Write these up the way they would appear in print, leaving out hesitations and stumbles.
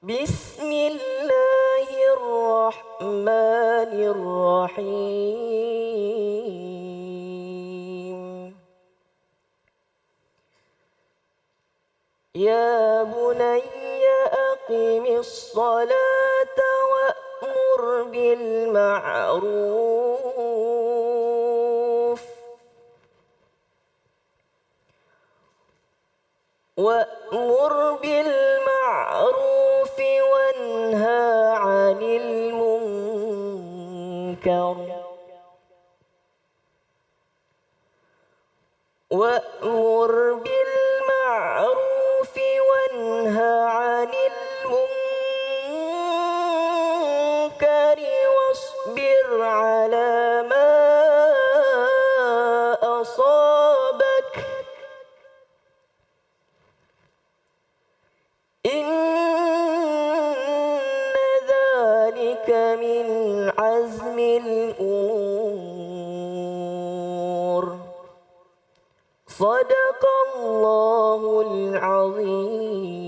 بسم الله الرحمن الرحيم يا بني أقم الصلاة وأمر بالمعروف وانهى عن المنكر وأمر بالمعروف وانهى عن المنكر واصبر على ما أصابك إن ذلك من عزم الأمور صدق الله العظيم.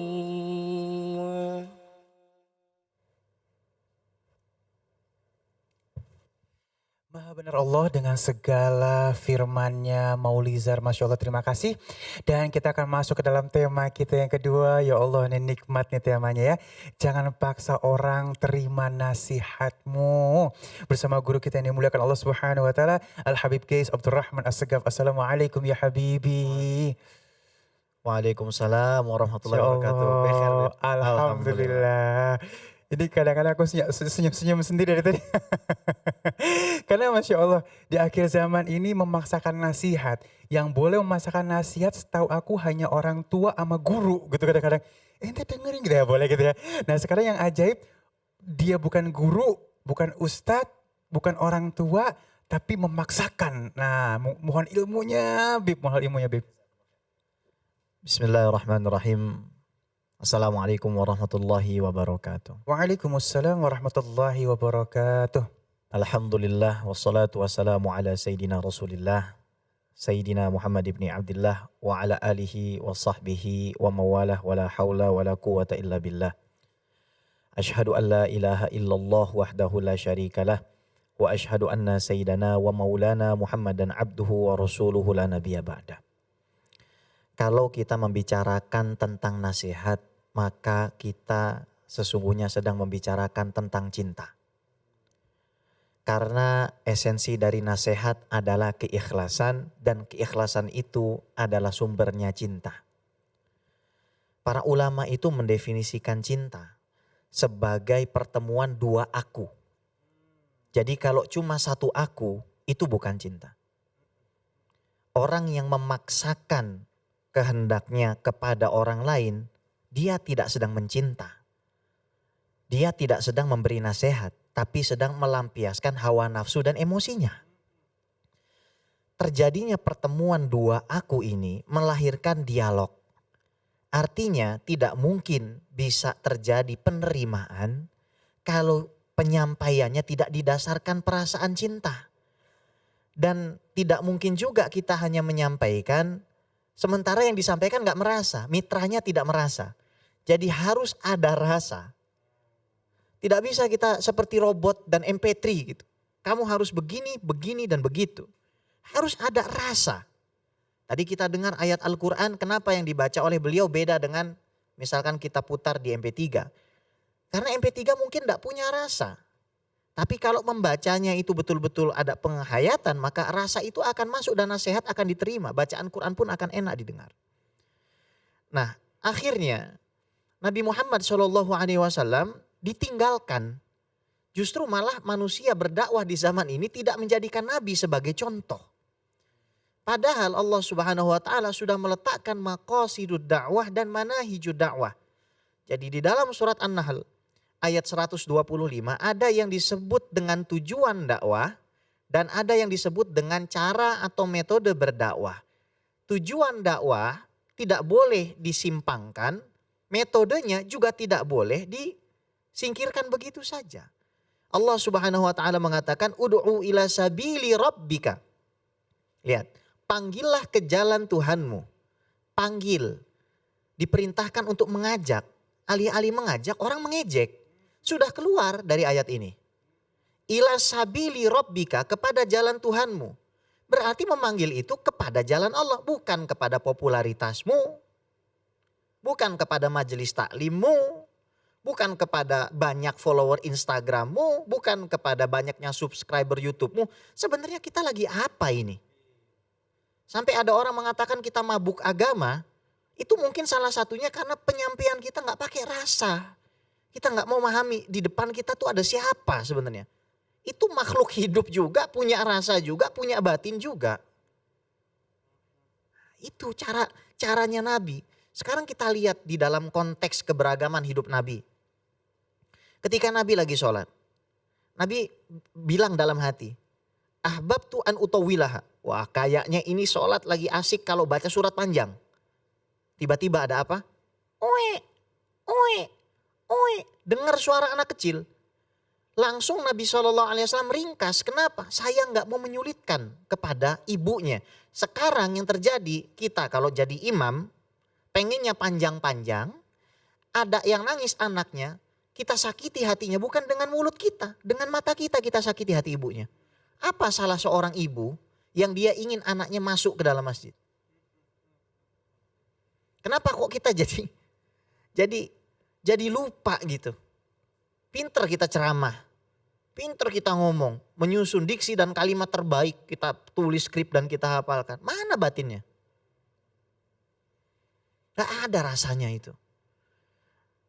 Maha benar Allah dengan segala firman-Nya, Maulizar, Masya Allah, terima kasih. Dan kita akan masuk ke dalam tema kita yang kedua. Ya Allah, ini nikmat nih temanya ya. Jangan paksa orang terima nasihatmu. Bersama guru kita yang dimuliakan Allah Subhanahu wa Ta'ala, Al-Habib Qais Abdurrahman As-Segaf. Assalamualaikum ya Habibi. Waalaikumsalam warahmatullahi Masya wabarakatuh. Bekhair, Allah, Beb. Alhamdulillah. Alhamdulillah. Ini kadang-kadang aku senyum-senyum sendiri dari tadi. Karena Masya Allah, di akhir zaman ini memaksakan nasihat. Yang boleh memaksakan nasihat setahu aku hanya orang tua sama guru gitu kadang-kadang. Ente dengerin gitu ya, boleh gitu ya. Nah sekarang yang ajaib, dia bukan guru, bukan ustadz, bukan orang tua, tapi memaksakan. Nah mohon ilmunya, Bib, mohon ilmunya, Bib. Bismillahirrahmanirrahim. Assalamualaikum warahmatullahi wabarakatuh. Waalaikumsalam warahmatullahi wabarakatuh. Alhamdulillah wassalatu wassalamu ala Sayyidina Rasulillah Sayyidina Muhammad ibn Abdullah wa ala alihi wa sahbihi wa mawalah wa la hawla wa la quwata illa billah. Ashhadu an la ilaha illallah wahdahu la syarikalah wa ashhadu anna sayyidana wa maulana Muhammadan abduhu wa rasuluhu la nabiyya ba'da. Kalau kita membicarakan tentang nasihat, maka kita sesungguhnya sedang membicarakan tentang cinta. Karena esensi dari nasihat adalah keikhlasan dan keikhlasan itu adalah sumbernya cinta. Para ulama itu mendefinisikan cinta sebagai pertemuan dua aku. Jadi kalau cuma satu aku, itu bukan cinta. Orang yang memaksakan kehendaknya kepada orang lain, dia tidak sedang mencinta. Dia tidak sedang memberi nasihat, tapi sedang melampiaskan hawa nafsu dan emosinya. Terjadinya pertemuan dua aku ini melahirkan dialog. Artinya tidak mungkin bisa terjadi penerimaan kalau penyampaiannya tidak didasarkan perasaan cinta. Dan tidak mungkin juga kita hanya menyampaikan sementara yang disampaikan gak merasa, mitranya tidak merasa. Jadi harus ada rasa. Tidak bisa kita seperti robot dan MP3 gitu. Kamu harus begini, begini dan begitu. Harus ada rasa. Tadi kita dengar ayat Al-Quran, kenapa yang dibaca oleh beliau beda dengan misalkan kita putar di MP3. Karena MP3 mungkin gak punya rasa. Tapi kalau membacanya itu betul-betul ada penghayatan, maka rasa itu akan masuk dan nasihat akan diterima. Bacaan Quran pun akan enak didengar. Nah, akhirnya Nabi Muhammad SAW ditinggalkan. Justru malah manusia berdakwah di zaman ini tidak menjadikan Nabi sebagai contoh. Padahal Allah Subhanahu wa Ta'ala sudah meletakkan maqasidud dakwah dan manahijud dakwah. Jadi di dalam surat An-Nahl ayat 125 ada yang disebut dengan tujuan dakwah dan ada yang disebut dengan cara atau metode berdakwah. Tujuan dakwah tidak boleh disimpangkan, metodenya juga tidak boleh disingkirkan begitu saja. Allah Subhanahu wa Ta'ala mengatakan ud'u ila sabili rabbika. Lihat, panggillah ke jalan Tuhanmu. Panggil, diperintahkan untuk mengajak. alih-alih mengajak orang mengejek. Sudah keluar dari ayat ini. Ila sabili rabbika, kepada jalan Tuhanmu. Berarti memanggil itu kepada jalan Allah, bukan kepada popularitasmu, bukan kepada majelis taklimmu, bukan kepada banyak follower Instagrammu, bukan kepada banyaknya subscriber YouTubemu. Sebenarnya kita lagi apa ini? Sampai ada orang mengatakan kita mabuk agama, itu mungkin salah satunya karena penyampaian kita nggak pakai rasa. Kita nggak mau memahami di depan kita tuh ada siapa sebenarnya. Itu makhluk hidup juga, punya rasa juga, punya batin juga. Itu caranya Nabi. Sekarang kita lihat di dalam konteks keberagaman hidup Nabi. Ketika Nabi lagi sholat, Nabi bilang dalam hati, ahbabtu an utawilaha. Wah, kayaknya ini sholat lagi asik kalau baca surat panjang. Tiba-tiba ada apa? Oe, oe, oe. Dengar suara anak kecil. Langsung Nabi SAW ringkas. Kenapa? Saya nggak mau menyulitkan kepada ibunya. Sekarang yang terjadi, kita kalau jadi imam, pengennya panjang-panjang, ada yang nangis anaknya, kita sakiti hatinya bukan dengan mulut kita, dengan mata kita sakiti hati ibunya. Apa salah seorang ibu yang dia ingin anaknya masuk ke dalam masjid? Kenapa kok kita jadi lupa gitu? Pinter kita ceramah, pinter kita ngomong, menyusun diksi dan kalimat terbaik, kita tulis skrip dan kita hafalkan. Mana batinnya? Gak ada rasanya itu.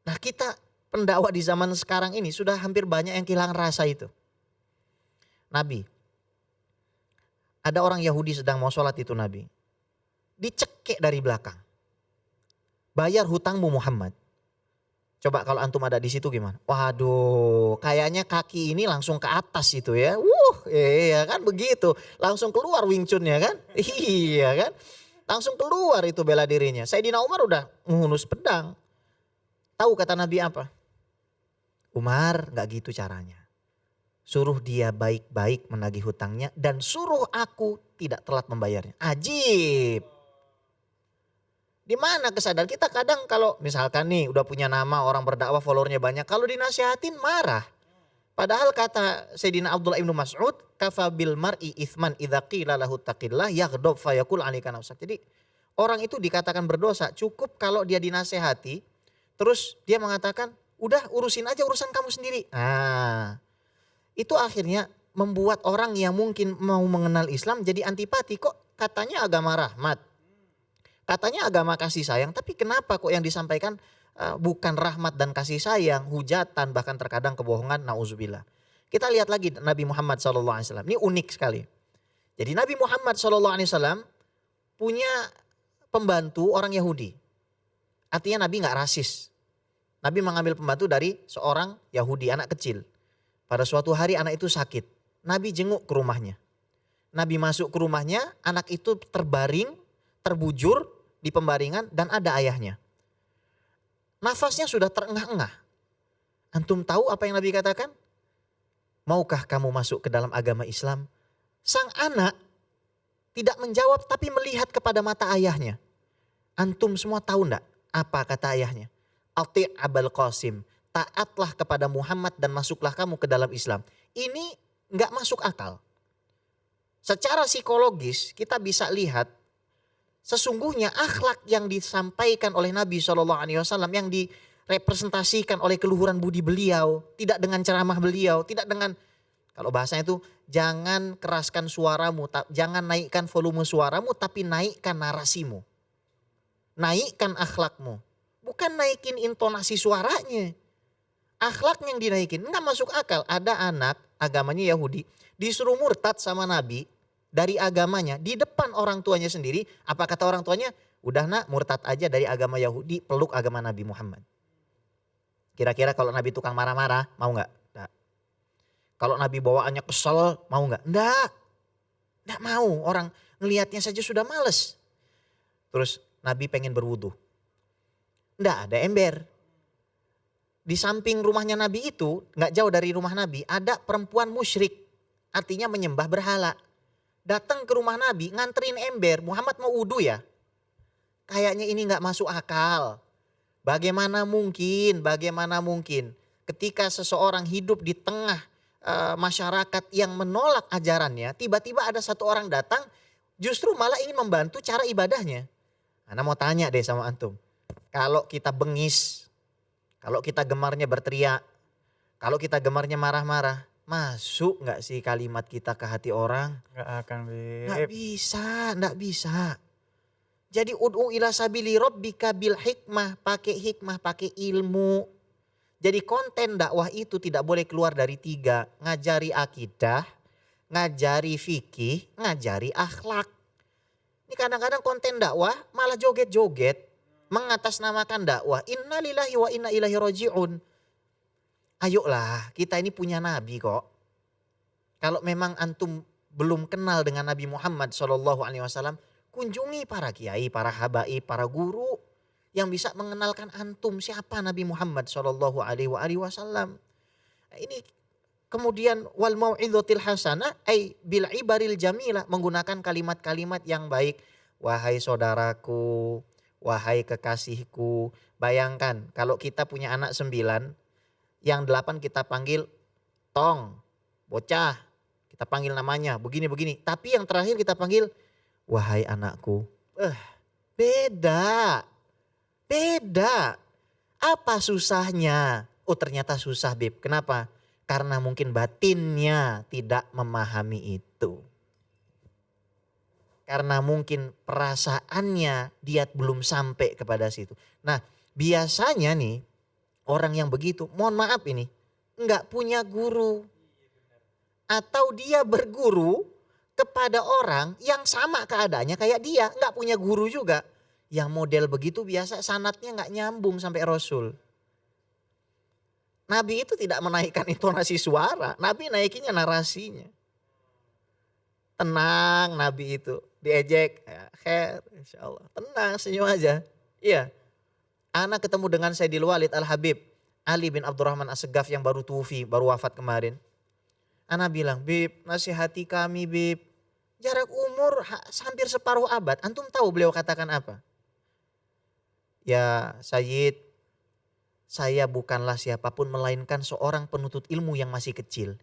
Nah, kita pendakwa di zaman sekarang ini sudah hampir banyak yang kehilangan rasa itu. Nabi, ada orang Yahudi sedang mau sholat itu Nabi. Dicekek dari belakang. Bayar hutangmu Muhammad. Coba kalau antum ada di situ gimana? Waduh, kayaknya kaki ini langsung ke atas itu ya. Iya kan begitu. Langsung keluar Wing Chun-nya kan? Iya kan? Langsung keluar itu bela dirinya. Sayyidina Umar udah menghunus pedang. Tahu kata Nabi apa? Umar, gak gitu caranya. Suruh dia baik-baik menagih hutangnya dan suruh aku tidak telat membayarnya. Ajib. Di mana kesadaran kita kadang kalau misalkan nih udah punya nama, orang berdakwah followernya banyak, kalau dinasihatin marah. Padahal kata Sayyidina Abdullah ibnu Mas'ud, kafa bil mar'i ithman idza qila lahu taqillah yaghdab fayaqul alika nafsak. Jadi orang itu dikatakan berdosa cukup kalau dia dinasehati terus dia mengatakan udah urusin aja urusan kamu sendiri. Nah, itu akhirnya membuat orang yang mungkin mau mengenal Islam jadi antipati. Kok katanya agama rahmat, katanya agama kasih sayang, tapi kenapa kok yang disampaikan bukan rahmat dan kasih sayang, hujatan, bahkan terkadang kebohongan, na'udzubillah. Kita lihat lagi Nabi Muhammad SAW, ini unik sekali. Jadi Nabi Muhammad SAW punya pembantu orang Yahudi. Artinya Nabi gak rasis. Nabi mengambil pembantu dari seorang Yahudi, anak kecil. Pada suatu hari anak itu sakit. Nabi jenguk ke rumahnya. Nabi masuk ke rumahnya, anak itu terbaring, terbujur di pembaringan dan ada ayahnya. Nafasnya sudah terengah-engah. Antum tahu apa yang Nabi katakan? Maukah kamu masuk ke dalam agama Islam? Sang anak tidak menjawab tapi melihat kepada mata ayahnya. Antum semua tahu enggak apa kata ayahnya? Ati' Abul Qasim, taatlah kepada Muhammad dan masuklah kamu ke dalam Islam. Ini enggak masuk akal. Secara psikologis kita bisa lihat sesungguhnya akhlak yang disampaikan oleh Nabi SAW yang direpresentasikan oleh keluhuran budi beliau, tidak dengan ceramah beliau, tidak dengan, kalau bahasanya itu jangan keraskan suaramu, jangan naikkan volume suaramu tapi naikkan narasimu. Naikkan akhlakmu, bukan naikin intonasi suaranya. Akhlak yang dinaikin, enggak masuk akal. Ada anak agamanya Yahudi disuruh murtad sama Nabi dari agamanya di depan orang tuanya sendiri. Apa kata orang tuanya? Udah nak, murtad aja dari agama Yahudi, peluk agama Nabi Muhammad. Kira-kira kalau Nabi tukang marah-marah mau nggak? Nggak. Kalau Nabi bawaannya kesel mau nggak? Nggak mau. Orang ngelihatnya saja sudah males. Terus Nabi pengen berwudu. Nggak ada ember. Di samping rumahnya Nabi itu, nggak jauh dari rumah Nabi, ada perempuan musyrik. Artinya menyembah berhala. Datang ke rumah Nabi nganterin ember, Muhammad mau wudu ya. Kayaknya ini nggak masuk akal. Bagaimana mungkin ketika seseorang hidup di tengah masyarakat yang menolak ajarannya, tiba-tiba ada satu orang datang justru malah ingin membantu cara ibadahnya. Ana mau tanya deh sama antum. Kalau kita bengis, kalau kita gemarnya berteriak, kalau kita gemarnya marah-marah, masuk nggak sih kalimat kita ke hati orang? Nggak akan, Nggak Beb. bisa. Jadi ud'u ila sabili rabbika bil hikmah, pakai ilmu. Jadi konten dakwah itu tidak boleh keluar dari 3, ngajari akidah, ngajari fikih, ngajari akhlak. Ini kadang-kadang konten dakwah malah joget-joget, mengatasnamakan dakwah. Inna lillahi wa inna ilaihi raji'un. Ayolah, kita ini punya nabi kok. Kalau memang antum belum kenal dengan Nabi Muhammad SAW, kunjungi para kiai, para habaib, para guru yang bisa mengenalkan antum siapa Nabi Muhammad SAW. Ini kemudian wal mau'izatil hasanah ay bil ibaril jamilah, menggunakan kalimat-kalimat yang baik. Wahai saudaraku, wahai kekasihku. Bayangkan kalau kita punya anak 9, yang 8 kita panggil tong, bocah. Kita panggil namanya begini-begini. Tapi yang terakhir kita panggil wahai anakku. Beda. Apa susahnya? Oh ternyata susah, Bib. Kenapa? Karena mungkin batinnya tidak memahami itu. Karena mungkin perasaannya dia belum sampai kepada situ. Nah biasanya nih orang yang begitu, mohon maaf ini, enggak punya guru. Atau dia berguru kepada orang yang sama keadaannya kayak dia, enggak punya guru juga. Yang model begitu biasa sanatnya enggak nyambung sampai Rasul. Nabi itu tidak menaikkan intonasi suara, Nabi naikinnya narasinya. Tenang Nabi itu, diejek, ya, khair insyaallah. Tenang, senyum aja. Iya. Ana ketemu dengan Sayyidil Walid Al-Habib, Ali bin Abdurrahman As-Segaf yang baru tufi, baru wafat kemarin. Ana bilang, Bib, nasihati kami Bib. Jarak umur hampir separuh abad. Antum tahu beliau katakan apa? Ya Sayyid, saya bukanlah siapapun melainkan seorang penuntut ilmu yang masih kecil.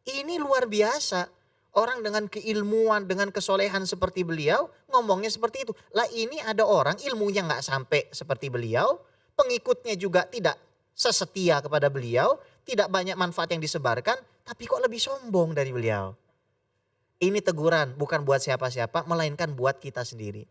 Ini luar biasa. Orang dengan keilmuan, dengan kesolehan seperti beliau ngomongnya seperti itu. Lah ini ada orang ilmunya gak sampai seperti beliau. Pengikutnya juga tidak sesetia kepada beliau. Tidak banyak manfaat yang disebarkan. Tapi kok lebih sombong dari beliau. Ini teguran bukan buat siapa-siapa melainkan buat kita sendiri.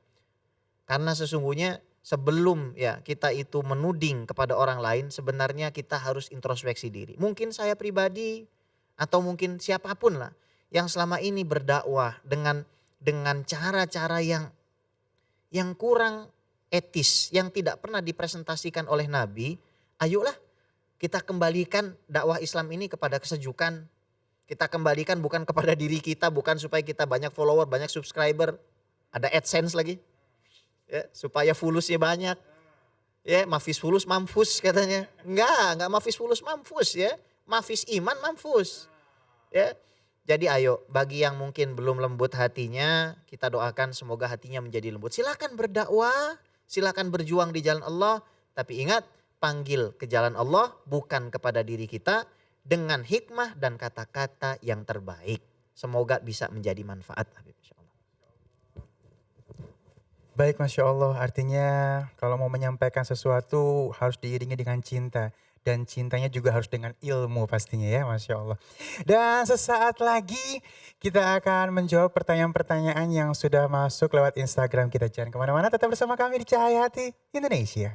Karena sesungguhnya sebelum ya kita itu menuding kepada orang lain, sebenarnya kita harus introspeksi diri. Mungkin saya pribadi atau mungkin siapapun lah yang selama ini berdakwah dengan cara-cara yang kurang etis, yang tidak pernah dipresentasikan oleh Nabi, ayolah kita kembalikan dakwah Islam ini kepada kesejukan. Kita kembalikan bukan kepada diri kita, bukan supaya kita banyak follower, banyak subscriber, ada AdSense lagi. Ya, supaya fulusnya banyak. Ya, mafis fulus mamfus katanya. Enggak mafis fulus mamfus ya. Mafis iman mamfus. Ya. Jadi ayo bagi yang mungkin belum lembut hatinya, kita doakan semoga hatinya menjadi lembut. Silakan berdakwah, silakan berjuang di jalan Allah, tapi ingat panggil ke jalan Allah bukan kepada diri kita dengan hikmah dan kata-kata yang terbaik. Semoga bisa menjadi manfaat. Baik, Masya Allah, artinya kalau mau menyampaikan sesuatu harus diiringi dengan cinta. Dan cintanya juga harus dengan ilmu pastinya ya, Masya Allah. Dan sesaat lagi kita akan menjawab pertanyaan-pertanyaan yang sudah masuk lewat Instagram kita. Jangan kemana-mana, tetap bersama kami di Cahaya Hati Indonesia.